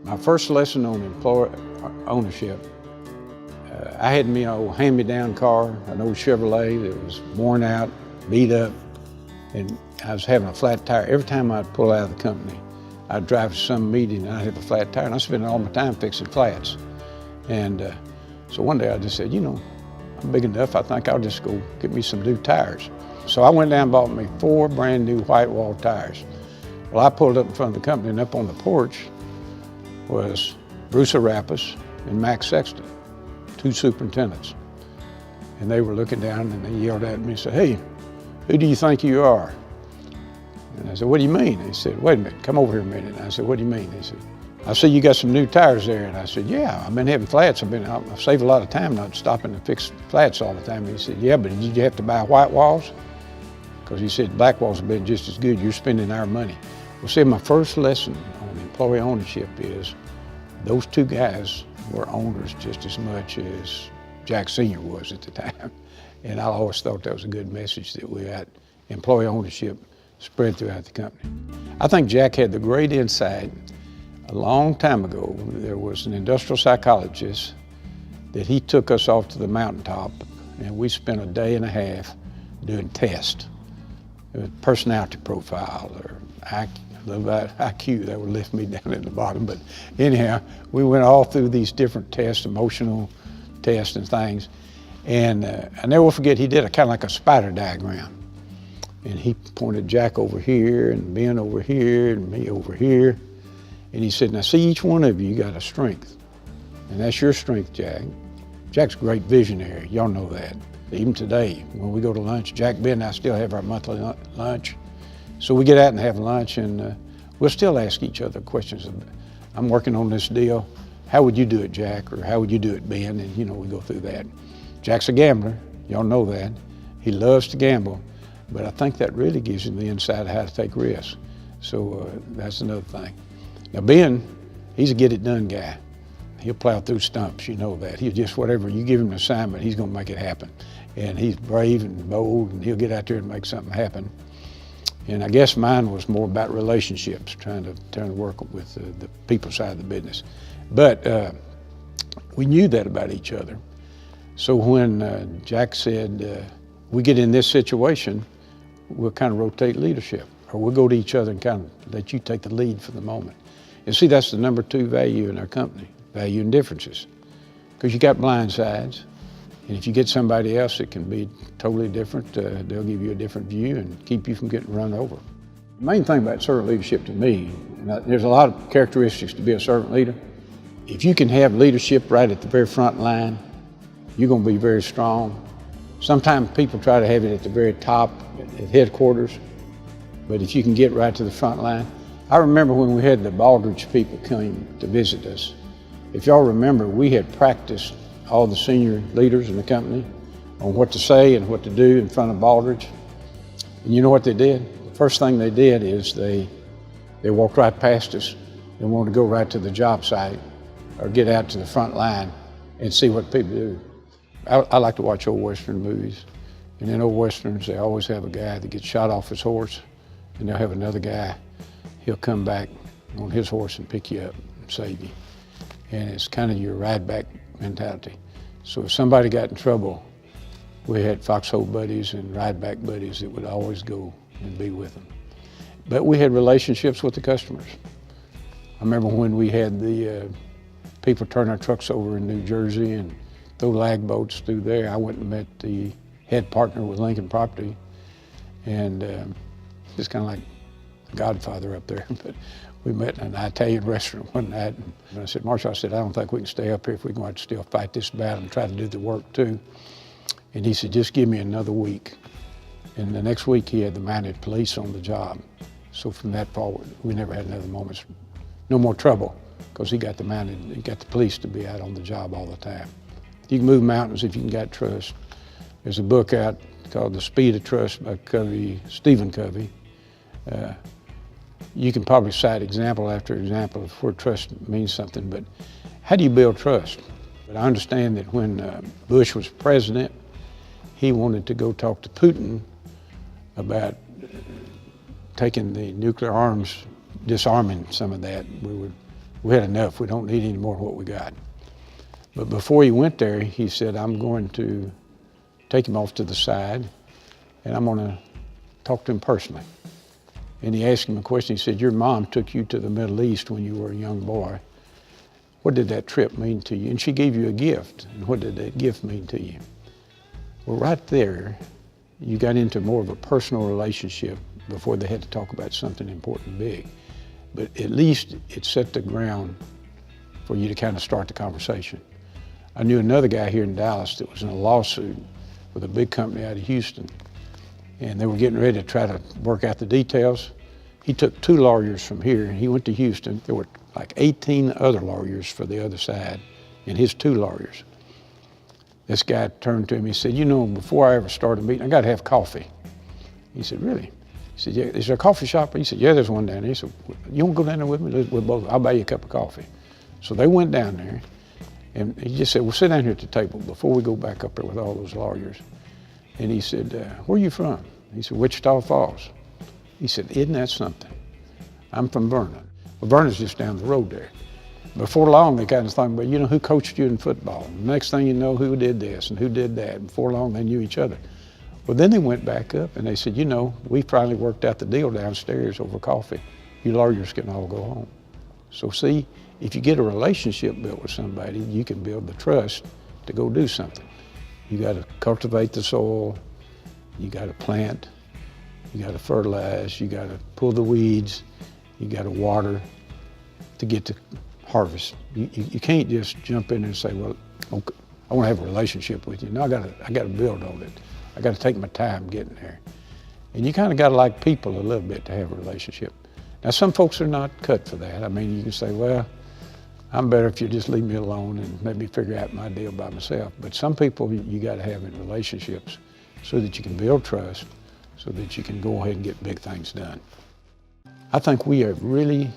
My first lesson on employee ownership, I had me an old hand-me-down car, an old Chevrolet that was worn out, beat up, and I was having a flat tire. Every time I'd pull out of the company, I'd drive to some meeting and I'd have a flat tire, and I spent all my time fixing flats. And so one day I just said, you know, I'm big enough, I think I'll just go get me some new tires. So I went down and bought me 4 brand new white wall tires. Well, I pulled up in front of the company, and up on the porch was Bruce Arapas and Max Sexton, 2 superintendents. And they were looking down and they yelled at me and said, "Hey, who do you think you are?" And I said, "What do you mean?" He said, "Wait a minute, come over here a minute." And I said, "What do you mean?" He said, "I see you got some new tires there." And I said, "Yeah, I've been having flats. I've saved a lot of time not stopping to fix flats all the time." And he said, "Yeah, but did you have to buy white walls?" Because he said, "Black walls have been just as good. You're spending our money." Well, see, my first lesson on employee ownership is those 2 guys were owners just as much as Jack Sr. was at the time. And I always thought that was a good message, that we had employee ownership spread throughout the company. I think Jack had the great insight. A long time ago, there was an industrial psychologist that he took us off to the mountaintop, and we spent a day and a half doing tests, personality profile or IQ. That would lift me down at the bottom. But anyhow, we went all through these different tests, emotional tests and things. And I never will forget, he did a kind of like a spider diagram. And he pointed Jack over here and Ben over here and me over here. And he said, "Now see, each one of you got a strength. And that's your strength, Jack." Jack's a great visionary, y'all know that. Even today, when we go to lunch, Jack, Ben, and I still have our monthly lunch. So we get out and have lunch, and we'll still ask each other questions. "I'm working on this deal. How would you do it, Jack?" Or "How would you do it, Ben?" And you know, we go through that. Jack's a gambler, y'all know that. He loves to gamble, but I think that really gives him the insight of how to take risks. So that's another thing. Now Ben, he's a get-it-done guy. He'll plow through stumps, you know that. He'll just, whatever, you give him an assignment, he's gonna make it happen. And he's brave and bold, and he'll get out there and make something happen. And I guess mine was more about relationships, trying to work with the people side of the business. But we knew that about each other. So when Jack said, we get in this situation, we'll kind of rotate leadership, or we'll go to each other and kind of let you take the lead for the moment. And see, that's the number 2 value in our company, value and differences. Because you got blind sides, and if you get somebody else that can be totally different, they'll give you a different view and keep you from getting run over. The main thing about servant leadership to me, and there's a lot of characteristics to be a servant leader. If you can have leadership right at the very front line, you're gonna be very strong. Sometimes people try to have it at the very top, at headquarters, but if you can get right to the front line. I remember when we had the Baldridge people came to visit us. If y'all remember, we had practiced all the senior leaders in the company on what to say and what to do in front of Baldridge. And you know what they did? The first thing they did is they walked right past us and wanted to go right to the job site or get out to the front line and see what people do. I like to watch old Western movies. And in old Westerns, they always have a guy that gets shot off his horse, and they'll have another guy, he'll come back on his horse and pick you up and save you. And it's kind of your ride-back mentality. So if somebody got in trouble, we had foxhole buddies and ride-back buddies that would always go and be with them. But we had relationships with the customers. I remember when we had the people turn our trucks over in New Jersey and throw lag boats through there. I went and met the head partner with Lincoln Property, and just kind of like the Godfather up there. But we met in an Italian restaurant one night, and I said, "Marshall," I said, "I don't think we can stay up here if we're going to still fight this battle and try to do the work too." And he said, "Just give me another week." And the next week he had the mounted police on the job. So from that forward, we never had another moment's, no more trouble, because he got the police to be out on the job all the time. You can move mountains if you can get trust. There's a book out called The Speed of Trust by Stephen Covey. You can probably cite example after example of where trust means something, but how do you build trust? But I understand that when Bush was president, he wanted to go talk to Putin about taking the nuclear arms, disarming some of that. We were We had enough. We don't need any more of what we got. But before he went there, he said, I'm going to take him off to the side, and I'm going to talk to him personally. And he asked him a question. He said, your mom took you to the Middle East when you were a young boy. What did that trip mean to you? And she gave you a gift. And what did that gift mean to you? Well, right there, you got into more of a personal relationship before they had to talk about something important big. But at least it set the ground for you to kind of start the conversation. I knew another guy here in Dallas that was in a lawsuit with a big company out of Houston, and they were getting ready to try to work out the details. He took 2 lawyers from here, and he went to Houston. There were like 18 other lawyers for the other side, and his 2 lawyers. This guy turned to him, he said, you know, before I ever start a meeting, I gotta have coffee. He said, really? He said, yeah, is there a coffee shop? He said, yeah, there's one down there. He said, you wanna go down there with me? I'll buy you a cup of coffee. So they went down there, and he just said, well, sit down here at the table before we go back up there with all those lawyers. And he said, where are you from? He said, Wichita Falls. He said, isn't that something? I'm from Vernon. Well, Vernon's just down the road there. Before long, they kind of thought, well, you know, who coached you in football? And the next thing you know, who did this and who did that? And before long, they knew each other. Well, then they went back up and they said, you know, we finally worked out the deal downstairs over coffee. You lawyers can all go home. So see, if you get a relationship built with somebody, you can build the trust to go do something. You got to cultivate the soil, you got to plant, you got to fertilize, you got to pull the weeds, you got to water to get to harvest. You can't just jump in and say, well, okay, I want to have a relationship with you. No, I got to build on it. I got to take my time getting there. And you kind of got to like people a little bit to have a relationship. Now, some folks are not cut for that. I mean, you can say, well, I'm better if you just leave me alone and let me figure out my deal by myself. But some people you got to have in relationships so that you can build trust, so that you can go ahead and get big things done. I think we have really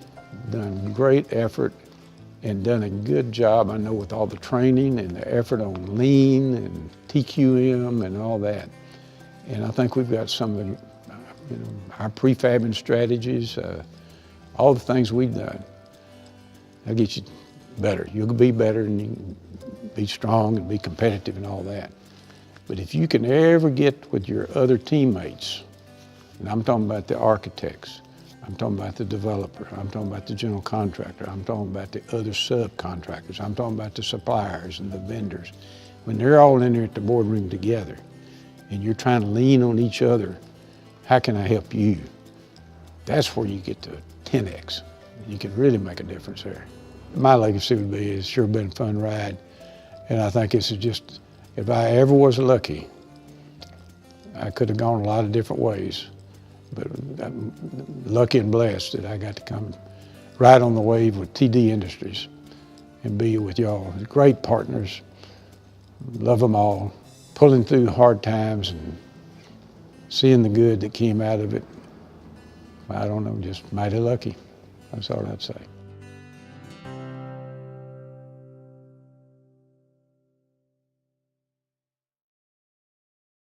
done great effort and done a good job, I know, with all the training and the effort on lean and TQM and all that. And I think we've got some of the, our prefabbing strategies, all the things we've done. That'll get you better. You'll be better and you can be strong and be competitive and all that. But if you can ever get with your other teammates, and I'm talking about the architects, I'm talking about the developer, I'm talking about the general contractor, I'm talking about the other subcontractors, I'm talking about the suppliers and the vendors. When they're all in there at the boardroom together and you're trying to lean on each other, how can I help you? That's where you get to 10X. You can really make a difference there. My legacy would be, it's sure been a fun ride. And I think this is just, if I ever was lucky, I could have gone a lot of different ways. But I'm lucky and blessed that I got to come ride on the wave with TD Industries and be with y'all. Great partners, love them all, pulling through hard times and seeing the good that came out of it. I don't know, just mighty lucky. That's all I'd say.